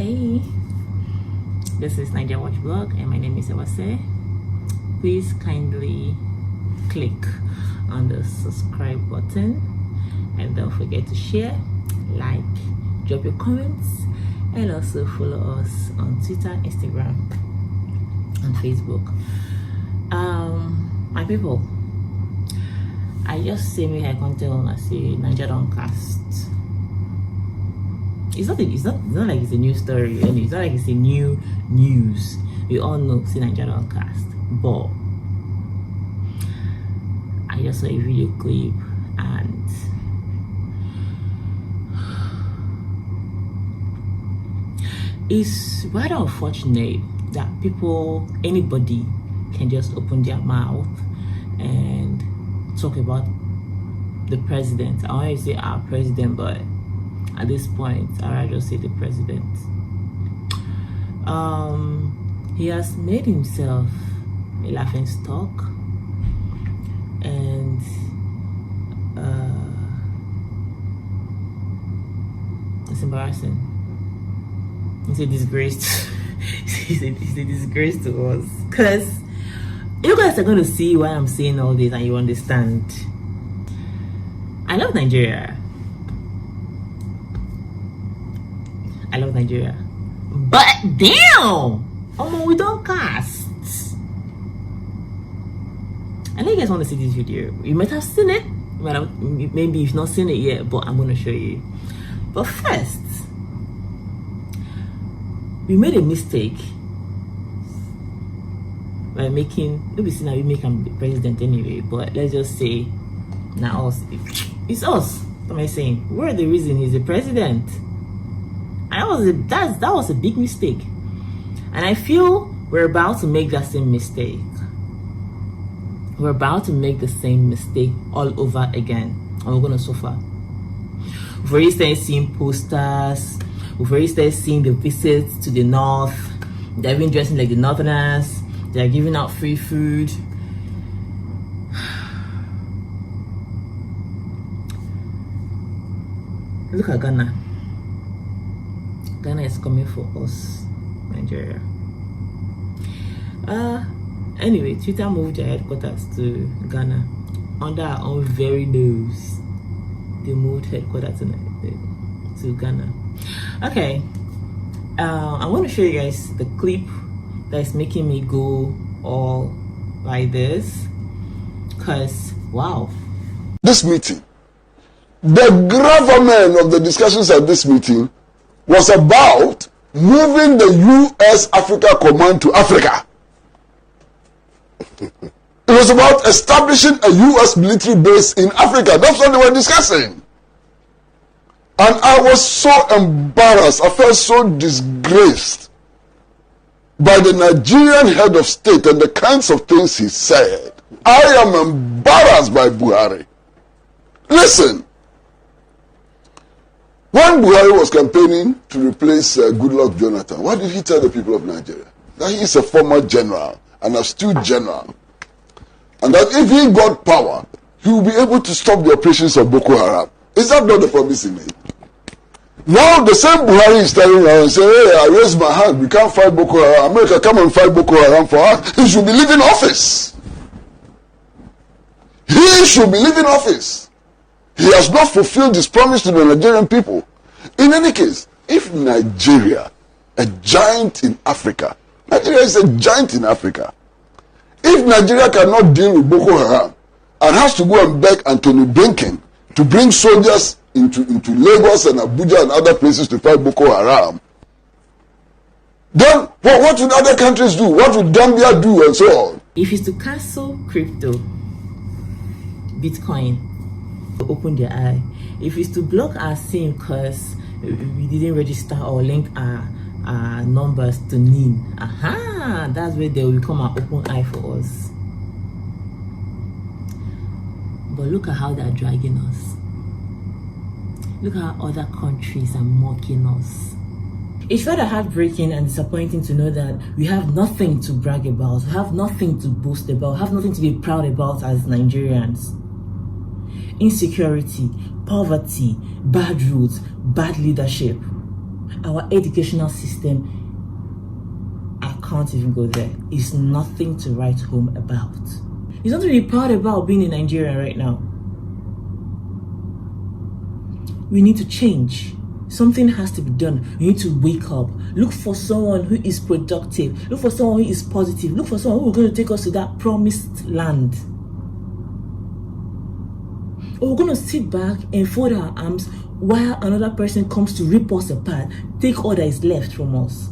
Hey, this is NIGERIAN Watch Blog and my name is Ewase. Please kindly click on the subscribe button and don't forget to share, like, drop your comments, and also follow us on Twitter, Instagram, and Facebook. My people, I just say me I can't tell I say NIGERIAN cast. It's not like it's a new story, and it's not like it's a new news. We all know say NIGERIAN cast, but I just saw a video clip and it's rather unfortunate that anybody can just open their mouth and talk about the president. I want to say our president, but at this point I just say the president. He has made himself a laughing stock, and it's embarrassing. It's a disgrace. It's a disgrace to us, because you guys are going to see why I'm saying all this and you understand. I love Nigeria. I love Nigeria. But damn! We don't cast. I know you guys want to see this video. You might have seen it. Maybe you've not seen it yet, but I'm going to show you. But first, we made a mistake by making, obviously now we make him the president anyway, but let's just say now it's us. What am I saying? We're the reason he's the president. And that was a big mistake. And I feel we're about to make that same mistake. We're about to make the same mistake all over again, and we're gonna suffer. We've already started seeing posters. We've already started seeing the visits to the north. They've been dressing like the northerners. They're giving out free food. Look at Ghana. Ghana is coming for us, Nigeria. Anyway, Twitter moved their headquarters to Ghana under our own very nose. They moved headquarters to Ghana. Okay, I want to show you guys the clip that is making me go all like this, because wow. This meeting, the gravamen of the discussions at this meeting was about moving the U.S. Africa Command to Africa. It was about establishing a U.S. military base in Africa. That's what they were discussing. And I was so embarrassed. I felt so disgraced by the Nigerian head of state and the kinds of things he said. I am embarrassed by Buhari. Listen. When Buhari was campaigning to replace Goodluck Jonathan, what did he tell the people of Nigeria? That he is a former general, an astute general, and that if he got power, he will be able to stop the operations of Boko Haram. Is that not the promise he made? Now the same Buhari is telling around and saying, hey, I raise my hand, we can't fight Boko Haram. America, come and fight Boko Haram for us. He should be leaving office. He should be leaving office. He has not fulfilled his promise to the Nigerian people. In any case, if Nigeria, a giant in Africa, Nigeria is a giant in Africa. If Nigeria cannot deal with Boko Haram and has to go and beg Anthony Blinken to bring soldiers into Lagos and Abuja and other places to fight Boko Haram, then what would other countries do? What would Gambia do, and so on? If it's to cancel crypto, Bitcoin, open their eye. If it's to block our SIM because we didn't register or link our numbers to NIN, that's where they will become an open eye for us. But look at how they're dragging us. Look at how other countries are mocking us. It's rather heartbreaking and disappointing to know that we have nothing to brag about, we have nothing to boast about, we have nothing to be proud about as Nigerians. Insecurity, poverty, bad roads, bad leadership. Our educational system, I can't even go there. It's nothing to write home about. It's not really proud about being in Nigeria right now. We need to change. Something has to be done. We need to wake up. Look for someone who is productive. Look for someone who is positive. Look for someone who is going to take us to that promised land. Or we're going to sit back and fold our arms while another person comes to rip us apart, take all that is left from us.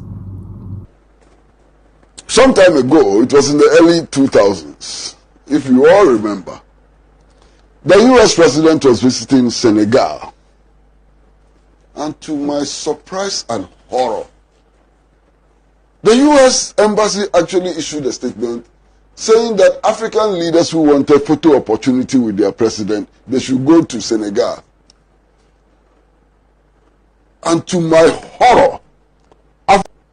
Some time ago, it was in the early 2000s, if you all remember, the US president was visiting Senegal. And to my surprise and horror, the US embassy actually issued a statement saying that African leaders who wanted photo opportunity with their president, they should go to Senegal. And to my horror,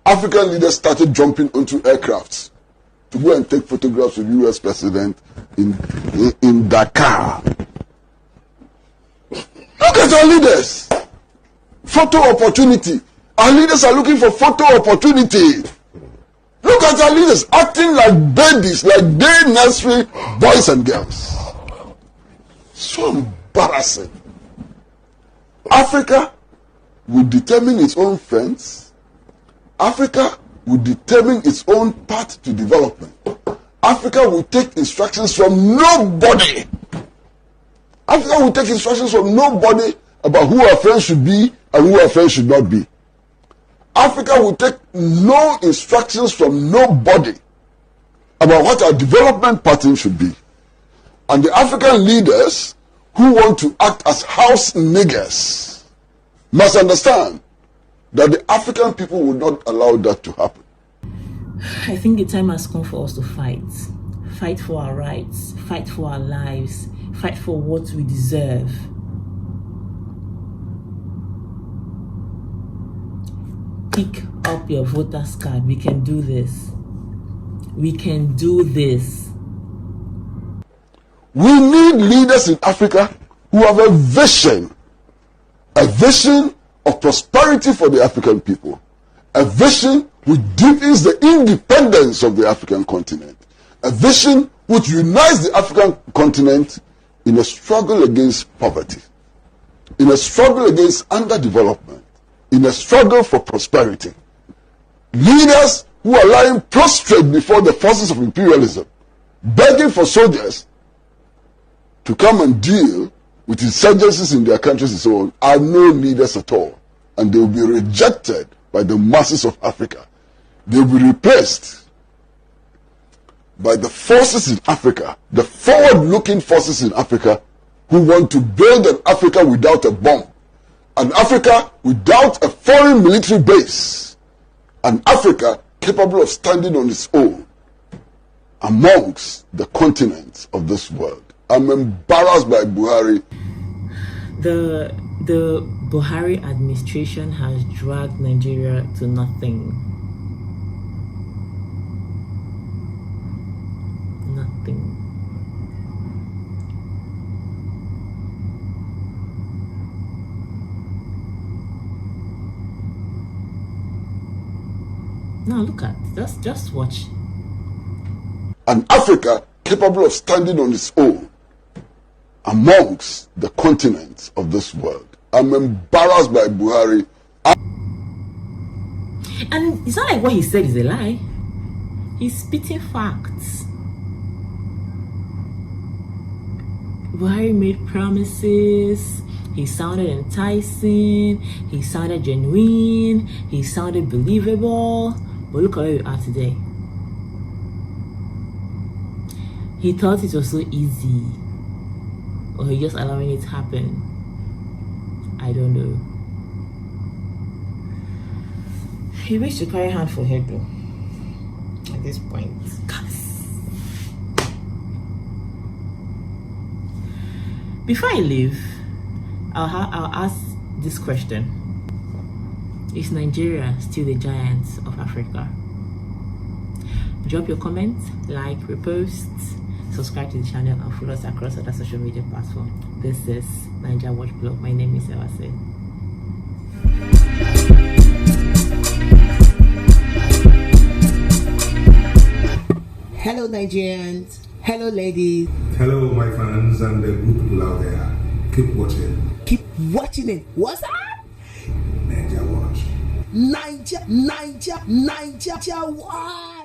African leaders started jumping onto aircrafts to go and take photographs with US president in Dakar. Look at our leaders. Photo opportunity. Our leaders are looking for photo opportunity. Look at our leaders acting like babies, like day nursery boys and girls. So embarrassing. Africa will determine its own fence. Africa will determine its own path to development. Africa will take instructions from nobody. Africa will take instructions from nobody about who our friends should be and who our friends should not be. Africa will take no instructions from nobody about what our development pattern should be. And the African leaders who want to act as house niggers must understand that the African people will not allow that to happen. I think the time has come for us to fight. Fight for our rights, fight for our lives, fight for what we deserve. Pick up your voter's card. We can do this. We can do this. We need leaders in Africa who have a vision of prosperity for the African people, a vision which deepens the independence of the African continent, a vision which unites the African continent in a struggle against poverty, in a struggle against underdevelopment, in a struggle for prosperity. Leaders who are lying prostrate before the forces of imperialism, begging for soldiers to come and deal with insurgencies in their countries and so on, are no leaders at all. And they will be rejected by the masses of Africa. They will be replaced by the forces in Africa, the forward-looking forces in Africa, who want to build an Africa without a bomb, an Africa without a foreign military base, an Africa capable of standing on its own amongst the continents of this world. I'm embarrassed by Buhari. The Buhari administration has dragged Nigeria to nothing. Nothing. Now look at, just watch. An Africa capable of standing on its own amongst the continents of this world. I'm embarrassed by Buhari. And it's not like what he said is a lie. He's spitting facts. Buhari made promises. He sounded enticing. He sounded genuine. He sounded believable. But look at where we are today. He thought it was so easy. Or he just allowing it to happen. I don't know. He wished to carry hand for head though. At this point. Before I leave, I'll ask this question. Is Nigeria still the giant of Africa? Drop your comments, like, repost, subscribe to the channel, and follow us across other social media platforms. This is NAIJA Watch Blog. My name is Ewase. Hello, Nigerians. Hello, ladies. Hello, my fans and the good people out there. Keep watching. Keep watching it. What's up? NAIJA Watch. NAIJA Watch.